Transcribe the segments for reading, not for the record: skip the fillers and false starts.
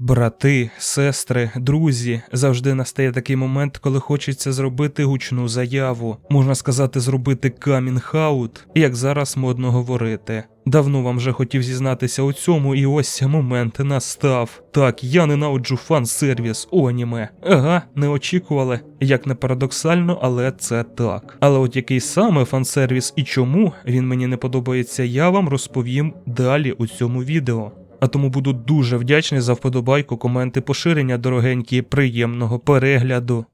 Брати, сестри, друзі, завжди настає такий момент, коли хочеться зробити гучну заяву. Можна сказати, зробити камінг-аут, як зараз модно говорити. Давно вам вже хотів зізнатися у цьому, і ось момент настав. Так, я ненавиджу фан-сервіс у аніме. Ага, не очікували. Як не парадоксально, але це так. Але от який саме фан-сервіс і чому він мені не подобається, я вам розповім далі у цьому відео. А тому буду дуже вдячний за вподобайку, коменти, поширення, дорогенькі, приємного перегляду.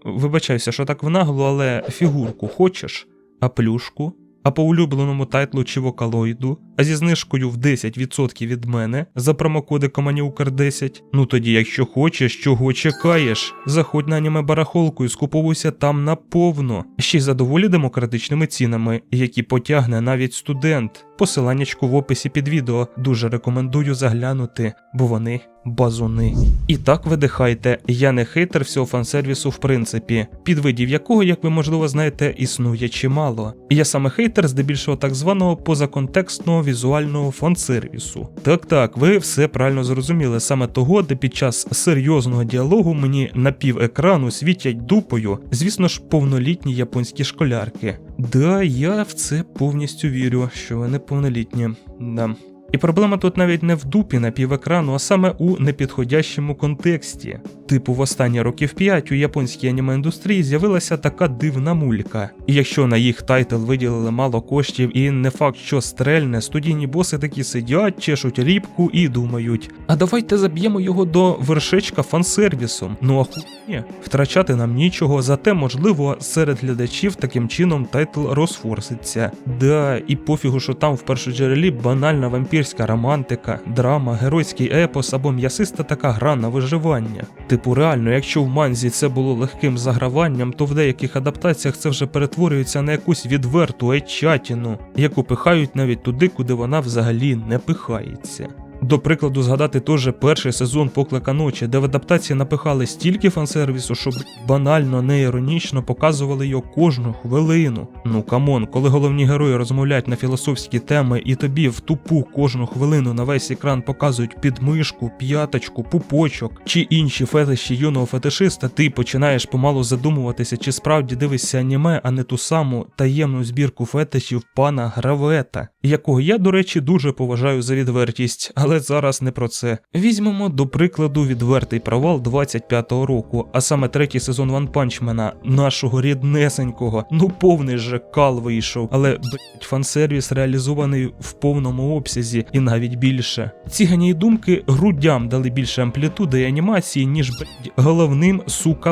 Вибачаюся, що так внагло, але фігурку хочеш? А плюшку? А по улюбленому тайтлу чи вокалоїду? А зі знижкою в 10% від мене за промокодиком ANIUKER10? Ну тоді, якщо хочеш, чого чекаєш? Заходь на аніме-барахолку і скуповуйся там наповно. Ще й за доволі демократичними цінами, які потягне навіть студент. Посиланнячку в описі під відео. Дуже рекомендую заглянути, бо вони базуни. І так видихайте, я не хейтер всього фансервісу в принципі, підвидів якого, як ви можливо знаєте, існує чимало. І я саме хейтер здебільшого так званого позаконтекстного візуального фансервісу. Так, ви все правильно зрозуміли, саме того, де під час серйозного діалогу мені на пів екрану світять дупою, звісно ж, повнолітні японські школярки. Да, я в це повністю вірю, що ви неповнолітні. Да. І проблема тут навіть не в дупі на півекрану, а саме у непідходящому контексті. Типу, в останні років 5 у японській аніме-індустрії з'явилася така дивна мулька. І якщо на їх тайтл виділили мало коштів і не факт, що стрельне, студійні боси такі сидять, чешуть рібку і думають, а давайте заб'ємо його до вершечка фансервісом. Ну ахуєнні, втрачати нам нічого, зате можливо серед глядачів таким чином тайтл розфорситься. Да, і пофігу, що там в першоджерелі банальна вампірська романтика, драма, геройський епос або м'ясиста така гра на виживання. Типу реально, якщо в манзі це було легким заграванням, то в деяких адаптаціях це вже перетворюється на якусь відверту етчатіну, яку пихають навіть туди, куди вона взагалі не пихається. До прикладу, згадати теж перший сезон «Поклика ночі», де в адаптації напихали стільки фансервісу, що банально, не іронічно показували його кожну хвилину. Ну камон, коли головні герої розмовляють на філософські теми і тобі в тупу кожну хвилину на весь екран показують підмишку, п'яточку, пупочок чи інші фетиші юного фетишиста, ти починаєш помалу задумуватися, чи справді дивишся аніме, а не ту саму таємну збірку фетишів пана Гравета, якого я, до речі, дуже поважаю за відвертість, але зараз не про це. Візьмемо, до прикладу, відвертий провал 25-го року, а саме третій сезон One Punch Man, нашого ріднесенького. Ну повний же кал вийшов, але, фансервіс реалізований в повному обсязі і навіть більше. Ці генії думки грудям дали більше амплітуди і анімації, ніж, головним,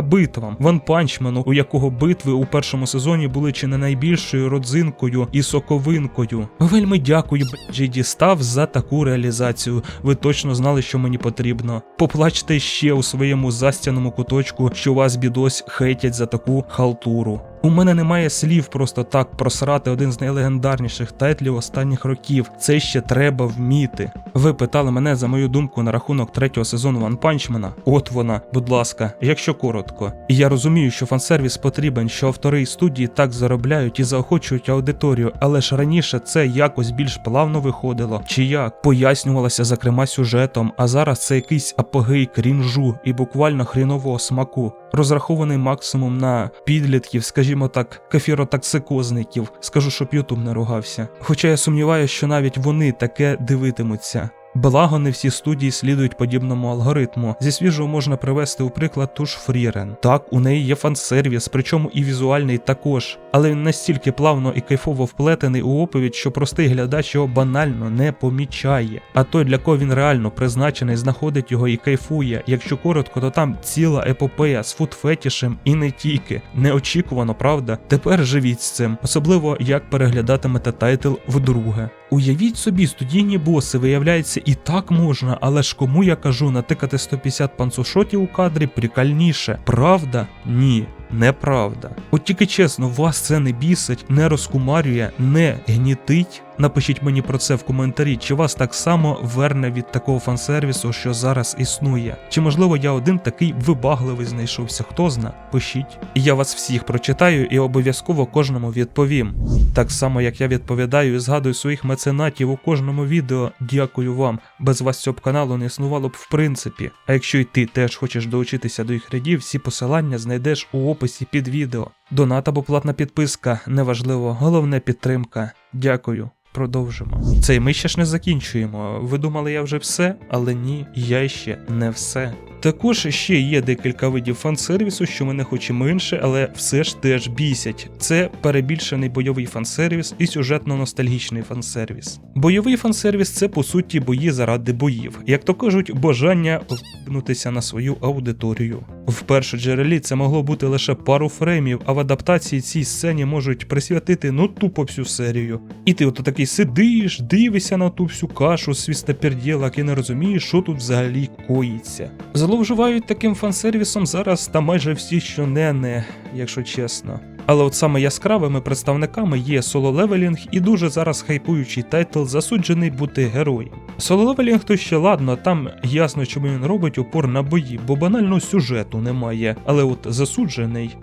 битвам. One Punch Man, у якого битви у першому сезоні були чи не найбільшою родзинкою і соковинкою. Вельми дякую, JD Staff, за таку реалізацію. Ви точно знали, що мені потрібно. Поплачте ще у своєму застяному куточку, що вас, бідось, хейтять за таку халтуру. У мене немає слів просто так просрати один з найлегендарніших тайтлів останніх років. Це ще треба вміти. Ви питали мене за мою думку на рахунок третього сезону One Punch Man. От вона, будь ласка, якщо коротко. І я розумію, що фансервіс потрібен, що автори і студії так заробляють і заохочують аудиторію, але ж раніше це якось більш плавно виходило. Чи як? Пояснювалося, зокрема, сюжетом, а зараз це якийсь апогей крінжу і буквально хрінового смаку. Розрахований максимум на підлітків, скажімо так, кефіротоксикозників. Скажу, щоб YouTube не ругався. Хоча я сумніваюся, що навіть вони таке дивитимуться. Благо, не всі студії слідують подібному алгоритму. Зі свіжого можна привести у приклад ту ж Фрірен. Так, у неї є фансервіс, причому і візуальний також. Але він настільки плавно і кайфово вплетений у оповідь, що простий глядач його банально не помічає. А той, для кого він реально призначений, знаходить його і кайфує. Якщо коротко, то там ціла епопея з фуд-фетішем і не тільки. Неочікувано, правда? Тепер живіть з цим. Особливо, як переглядатимете тайтл вдруге. Уявіть собі, студійні боси, виявляється, і так можна, але ж кому я кажу, натикати 150 панцушотів у кадрі прикольніше. Правда? Ні. Неправда. От тільки чесно, вас це не бісить, не розкумарює, не гнітить? Напишіть мені про це в коментарі, чи вас так само верне від такого фансервісу, що зараз існує. Чи можливо я один такий вибагливий знайшовся, хто зна? Пишіть. Я вас всіх прочитаю і обов'язково кожному відповім. Так само, як я відповідаю і згадую своїх меценатів у кожному відео, дякую вам. Без вас цього б каналу не існувало б в принципі. А якщо й ти теж хочеш долучитися до їх рядів, всі посилання знайдеш у описі під відео. Донат або платна підписка, неважливо, головне підтримка. Дякую. Продовжимо. Це й ми ще ж не закінчуємо. Ви думали, я вже все? Але ні, я ще не все. Також ще є декілька видів фан-сервісу, що мене хоч і менше, але все ж теж бісять. Це перебільшений бойовий фан-сервіс і сюжетно-ностальгічний фан-сервіс. Бойовий фан-сервіс – це по суті бої заради боїв. Як то кажуть, бажання впнутися на свою аудиторію. В першоджерелі це могло бути лише пару фреймів, а в адаптації цій сцені можуть присвятити тупо всю серію. І ти ото такий сидиш, дивишся на ту всю кашу свістопердєлак і не розумієш, що тут взагалі коїться. Зловживають таким фан-сервісом зараз та майже всі, що не, якщо чесно. Але от саме яскравими представниками є соло-левелінг і дуже зараз хайпуючий тайтл «Засуджений бути героєм». Соло-левелінг то ще ладно, там ясно, чому він робить упор на бої, бо банально сюжету немає. Але от «Засуджений»,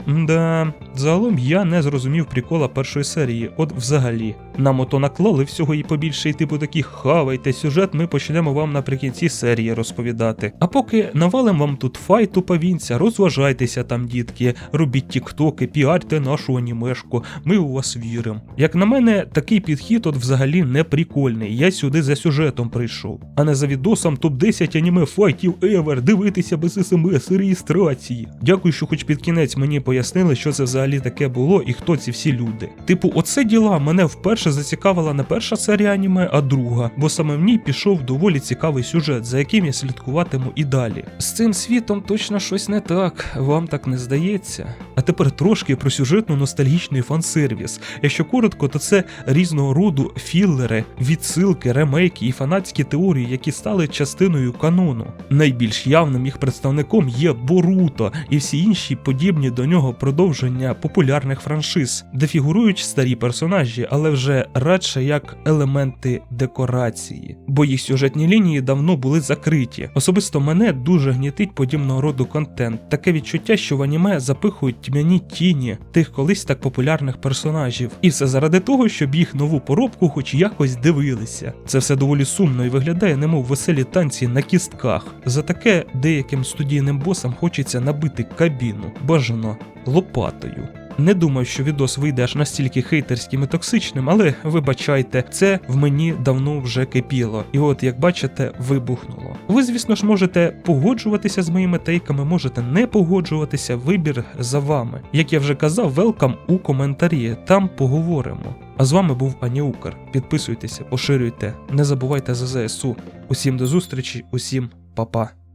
загалом я не зрозумів прикола першої серії, от взагалі. Нам ото наклали всього і побільше, і типу такі хавайте сюжет, ми почнемо вам наприкінці серії розповідати. А поки навалим вам тут файту повінця, розважайтеся там, дітки, робіть тіктоки, піарте нашу анімешку, ми у вас віримо. Як на мене, такий підхід от взагалі не прикольний, я сюди за сюжетом прийшов, а не за відосом топ-10 аніме файтів ever, дивитися без смс і реєстрації. Дякую, що хоч під кінець мені пояснили, що це взагалі таке було і хто ці всі люди. Типу, оце діла мене вперше зацікавила не перша серія аніме, а друга, бо саме в ній пішов доволі цікавий сюжет, за яким я слідкуватиму і далі. З цим світом точно щось не так, вам так не здається? А тепер трошки про сюжетно-ностальгічний фан-сервіс. Якщо коротко, то це різного роду філлери, відсилки, ремейки і фанатські теорії, які стали частиною канону. Найбільш явним їх представником є Боруто і всі інші подібні до нього продовження популярних франшиз, де фігурують старі персонажі, але вже радше як елементи декорації, бо їх сюжетні лінії давно були закриті. Особисто мене дуже гнітить подібного роду контент. Таке відчуття, що в аніме запихують тьмяні тіні тих колись так популярних персонажів. І все заради того, щоб їх нову поробку хоч якось дивилися. Це все доволі сумно і виглядає немов веселі танці на кістках. За таке деяким студійним босам хочеться набити кабіну, бажано лопатою. Не думав, що відос вийде аж настільки хейтерським і токсичним, але вибачайте, це в мені давно вже кипіло. І от, як бачите, вибухнуло. Ви, звісно ж, можете погоджуватися з моїми тейками, можете не погоджуватися, вибір за вами. Як я вже казав, велкам у коментарі, там поговоримо. А з вами був Аніукр. Підписуйтеся, поширюйте, не забувайте за ЗСУ. Усім до зустрічі, усім па-па.